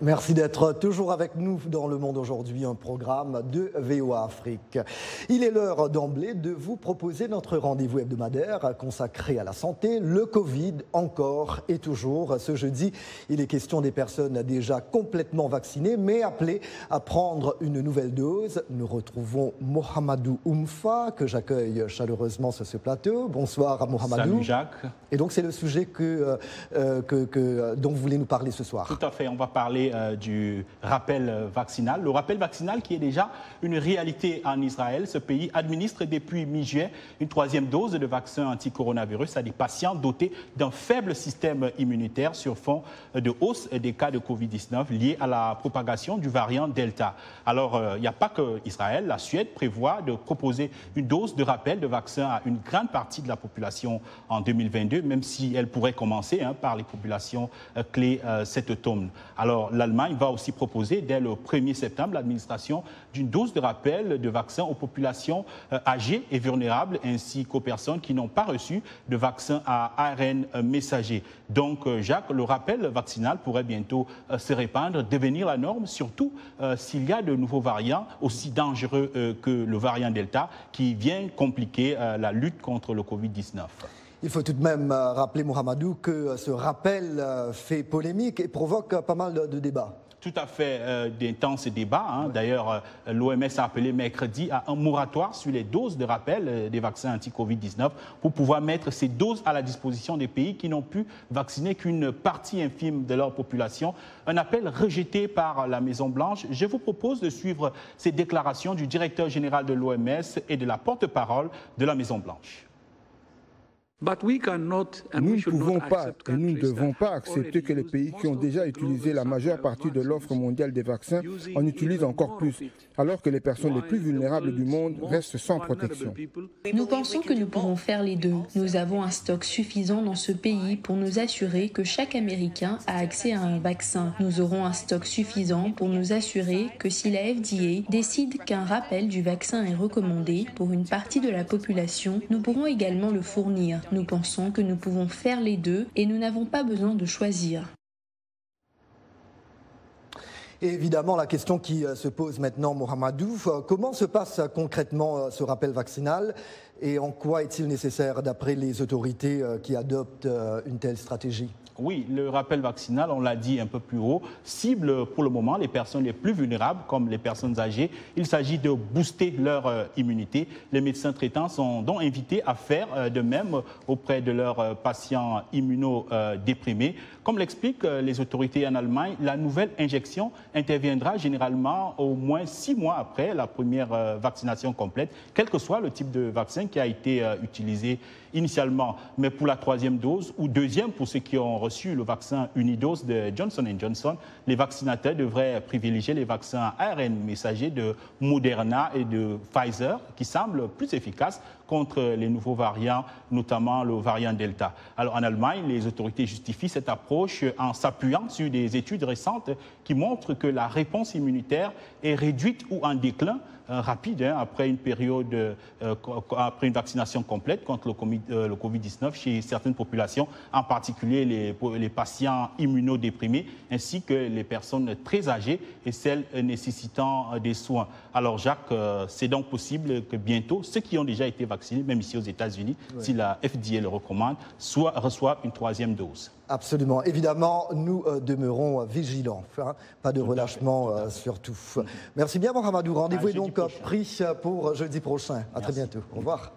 Merci d'être toujours avec nous dans Le Monde aujourd'hui, un programme de VOA Afrique. Il est l'heure d'emblée de vous proposer notre rendez-vous hebdomadaire consacré à la santé, le Covid encore et toujours. Ce jeudi, il est question des personnes déjà complètement vaccinées mais appelées à prendre une nouvelle dose. Nous retrouvons Mohamedou Oumfa que j'accueille chaleureusement sur ce plateau. Bonsoir Mohamedou. Salut Jacques. Et donc c'est le sujet dont vous voulez nous parler ce soir. Tout à fait, on va parler du rappel vaccinal. Le rappel vaccinal qui est déjà une réalité en Israël. Ce pays administre depuis mi-juillet une troisième dose de vaccin anti-coronavirus à des patients dotés d'un faible système immunitaire sur fond de hausse des cas de Covid-19 liés à la propagation du variant Delta. Alors, il n'y a pas que Israël. La Suède prévoit de proposer une dose de rappel de vaccin à une grande partie de la population en 2022, même si elle pourrait commencer par les populations clés cet automne. Alors, l'Allemagne va aussi proposer dès le 1er septembre l'administration d'une dose de rappel de vaccin aux populations âgées et vulnérables ainsi qu'aux personnes qui n'ont pas reçu de vaccin à ARN messager. Donc, Jacques, le rappel vaccinal pourrait bientôt se répandre, devenir la norme, surtout s'il y a de nouveaux variants aussi dangereux que le variant Delta qui vient compliquer la lutte contre le Covid-19. Il faut tout de même rappeler, Mohamedou, que ce rappel fait polémique et provoque pas mal de débats. Tout à fait d'intenses débats. Ouais. D'ailleurs, l'OMS a appelé mercredi à un moratoire sur les doses de rappel des vaccins anti-Covid-19 pour pouvoir mettre ces doses à la disposition des pays qui n'ont pu vacciner qu'une partie infime de leur population. Un appel rejeté par la Maison-Blanche. Je vous propose de suivre ces déclarations du directeur général de l'OMS et de la porte-parole de la Maison-Blanche. Nous ne pouvons pas et nous ne devons pas accepter que les pays qui ont déjà utilisé la majeure partie de l'offre mondiale des vaccins en utilisent encore plus, alors que les personnes les plus vulnérables du monde restent sans protection. Nous pensons que nous pourrons faire les deux. Nous avons un stock suffisant dans ce pays pour nous assurer que chaque Américain a accès à un vaccin. Nous aurons un stock suffisant pour nous assurer que si la FDA décide qu'un rappel du vaccin est recommandé pour une partie de la population, nous pourrons également le fournir. Nous pensons que nous pouvons faire les deux et nous n'avons pas besoin de choisir. Et évidemment, la question qui se pose maintenant, Mohamedou, comment se passe concrètement ce rappel vaccinal et en quoi est-il nécessaire, d'après les autorités qui adoptent une telle stratégie ? Oui, le rappel vaccinal, on l'a dit un peu plus haut, cible pour le moment les personnes les plus vulnérables, comme les personnes âgées. Il s'agit de booster leur immunité. Les médecins traitants sont donc invités à faire de même auprès de leurs patients immunodéprimés. Comme l'expliquent les autorités en Allemagne, la nouvelle injection interviendra généralement au moins 6 mois après la première vaccination complète, quel que soit le type de vaccin qui a été utilisé initialement. Mais pour la troisième dose ou deuxième pour ceux qui ont reçu le vaccin unidose de Johnson & Johnson, les vaccinateurs devraient privilégier les vaccins ARN messager de Moderna et de Pfizer qui semblent plus efficaces contre les nouveaux variants, notamment le variant Delta. Alors en Allemagne, les autorités justifient cette approche en s'appuyant sur des études récentes qui montrent que la réponse immunitaire est réduite ou en déclin rapide après une période, après une vaccination complète contre le Covid-19 chez certaines populations, en particulier les patients immunodéprimés ainsi que les personnes très âgées et celles nécessitant des soins. Alors Jacques, c'est donc possible que bientôt ceux qui ont déjà été vaccinés, même ici aux États-Unis, si la FDA le recommande, reçoivent une troisième dose. Absolument. Évidemment, nous demeurons vigilants. Pas de relâchement surtout. Merci bien, Mohamedou. Rendez-vous est donc pris pour jeudi prochain. À très bientôt. Au revoir.